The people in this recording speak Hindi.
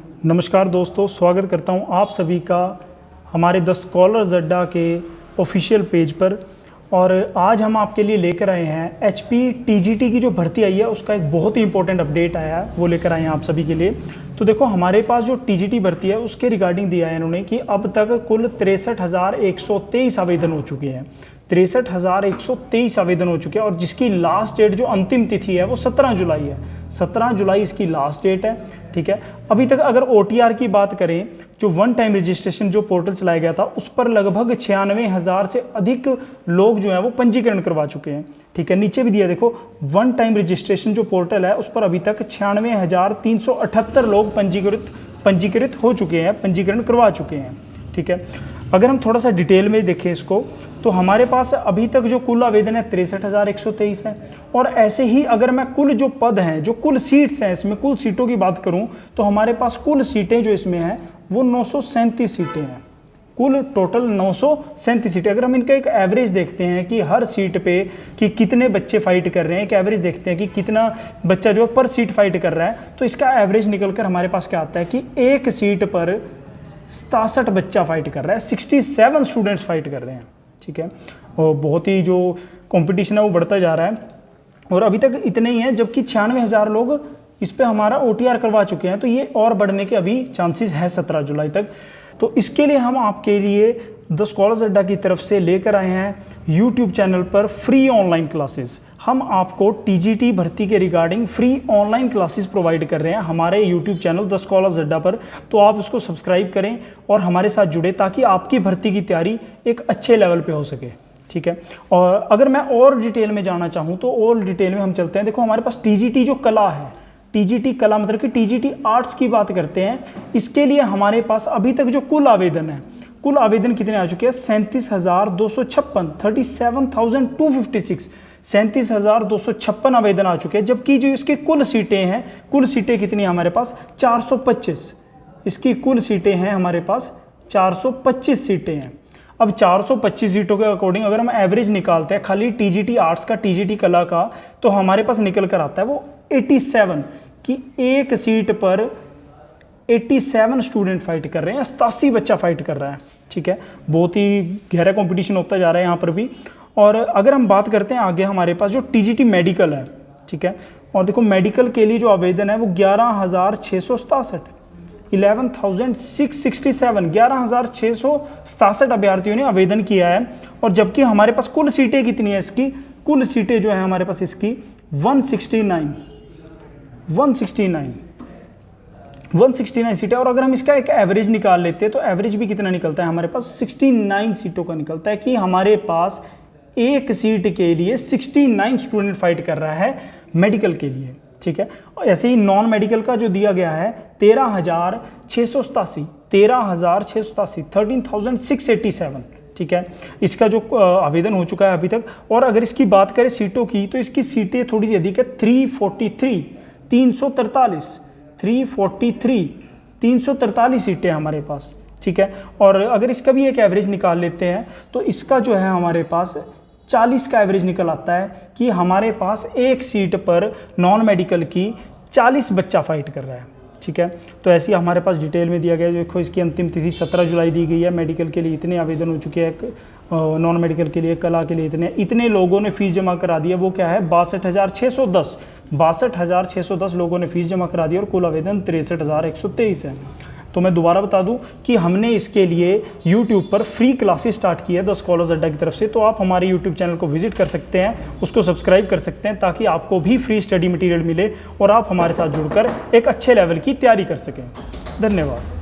नमस्कार दोस्तों, स्वागत करता हूं आप सभी का हमारे द स्कॉलर्स अड्डा के ऑफिशियल पेज पर। और आज हम आपके लिए लेकर आए हैं HP TGT की जो भर्ती आई है उसका एक बहुत ही इंपॉर्टेंट अपडेट आया है, वो लेकर आए हैं आप सभी के लिए। तो देखो, हमारे पास जो TGT भर्ती है उसके रिगार्डिंग दिया है इन्होंने कि अब तक कुल 63,123 आवेदन हो चुके हैं। 63,123 आवेदन हो चुके हैं और जिसकी लास्ट डेट जो अंतिम तिथि है वो 17 जुलाई है। 17 जुलाई इसकी लास्ट डेट है, ठीक है। अभी तक अगर OTR की बात करें, जो वन टाइम रजिस्ट्रेशन जो पोर्टल चलाया गया था उस पर लगभग 96,000 से अधिक लोग जो हैं वो पंजीकरण करवा चुके हैं, ठीक है। नीचे भी दिया देखो, वन टाइम रजिस्ट्रेशन जो पोर्टल है उस पर अभी तक 96,378 लोग पंजीकृत हो चुके हैं, पंजीकरण करवा चुके हैं, ठीक है। अगर हम थोड़ा सा डिटेल में देखें इसको, तो हमारे पास अभी तक जो कुल आवेदन है 63,123 है। और ऐसे ही अगर मैं कुल जो पद हैं, जो कुल सीट्स हैं, इसमें कुल सीटों की बात करूं तो हमारे पास कुल सीटें जो इसमें हैं वो 937 सीटें हैं। कुल टोटल 937 सीटें। अगर हम इनका एक एवरेज देखते हैं कि हर सीट पे कि कितने बच्चे फाइट कर रहे हैं, एक एवरेज देखते हैं कि कितना बच्चा जो पर सीट फाइट कर रहा है, तो इसका एवरेज निकल कर हमारे पास क्या आता है कि एक सीट पर 67 बच्चा फाइट कर रहा है, 67 स्टूडेंट्स फाइट कर रहे हैं, ठीक है। और बहुत ही जो कंपटीशन है वो बढ़ता जा रहा है और अभी तक इतने ही हैं, जबकि 96,000 लोग इस पे हमारा OTR करवा चुके हैं। तो ये और बढ़ने के अभी चांसेस है 17 जुलाई तक। तो इसके लिए हम आपके लिए द स्कॉलर्स अड्डा की तरफ से लेकर आए हैं YouTube चैनल पर फ्री ऑनलाइन क्लासेस। हम आपको TGT भर्ती के regarding free online classes provide कर रहे हैं हमारे YouTube चैनल द स्कॉलर्स अड्डा पर। तो आप उसको सब्सक्राइब करें और हमारे साथ जुड़े ताकि आपकी भर्ती की तैयारी एक अच्छे लेवल पे हो सके, ठीक है। और अगर मैं और डिटेल में जाना चाहूँ तो और डिटेल में हम चलते हैं। देखो, हमारे पास TGT जो कला है, TGT कला मतलब कि TGT आर्ट्स की बात करते हैं, इसके लिए हमारे पास अभी तक जो कुल आवेदन है, कुल आवेदन कितने आ चुके हैं? 37,256, 37,256, 37,256 आवेदन आ चुके हैं। जबकि जो इसकी कुल सीटें हैं, कुल सीटें कितनी है हमारे पास? 425। इसकी कुल सीटें हैं हमारे पास 425 सीटें हैं। अब 425 सीटों के अकॉर्डिंग अगर हम एवरेज निकालते हैं खाली TGT आर्ट्स का, TGT कला का, तो हमारे पास निकल कर आता है वो 87 कि एक सीट पर 87 स्टूडेंट फाइट कर रहे हैं, 87 बच्चा फाइट कर रहा है, ठीक है। बहुत ही गहरा कंपटीशन होता जा रहा है यहाँ पर भी। और अगर हम बात करते हैं आगे, हमारे पास जो TGT मेडिकल है, ठीक है। और देखो, मेडिकल के लिए जो आवेदन है वो 11,667, 11,667 अभ्यर्थियों ने आवेदन किया है। और जबकि हमारे पास कुल सीटें कितनी है इसकी? कुल सीटें जो है हमारे पास इसकी 169 सीटें। और अगर हम इसका एक एवरेज निकाल लेते हैं तो एवरेज भी कितना निकलता है हमारे पास? 69 सीटों का निकलता है कि हमारे पास एक सीट के लिए 69 स्टूडेंट फाइट कर रहा है मेडिकल के लिए, ठीक है। और ऐसे ही नॉन मेडिकल का जो दिया गया है 13,687, 13,687, ठीक है। इसका जो आवेदन हो चुका है अभी तक। और अगर इसकी बात करें सीटों की, तो इसकी सीटें थोड़ी सी अधिक है, 343 सीटें हमारे पास, ठीक है। और अगर इसका भी एक एवरेज निकाल लेते हैं तो इसका जो है हमारे पास 40 का एवरेज निकल आता है कि हमारे पास एक सीट पर नॉन मेडिकल की 40 बच्चा फाइट कर रहा है, ठीक है। तो ऐसे ही हमारे पास डिटेल में दिया गया है। देखो, इसकी अंतिम तिथि 17 जुलाई दी गई है। मेडिकल के लिए इतने आवेदन हो चुके हैं, नॉन मेडिकल के लिए, कला के लिए इतने लोगों ने फीस जमा करा दी है। वो क्या है? 62,610 लोगों ने फीस जमा करा दी और कुल आवेदन 63,123 है। तो मैं दोबारा बता दूं कि हमने इसके लिए YouTube पर फ्री क्लासेस स्टार्ट की है द स्कॉलर्स अड्डा की तरफ से। तो आप हमारे YouTube चैनल को विजिट कर सकते हैं, उसको सब्सक्राइब कर सकते हैं ताकि आपको भी फ्री स्टडी मटेरियल मिले और आप हमारे साथ जुड़कर एक अच्छे लेवल की तैयारी कर सकें। धन्यवाद।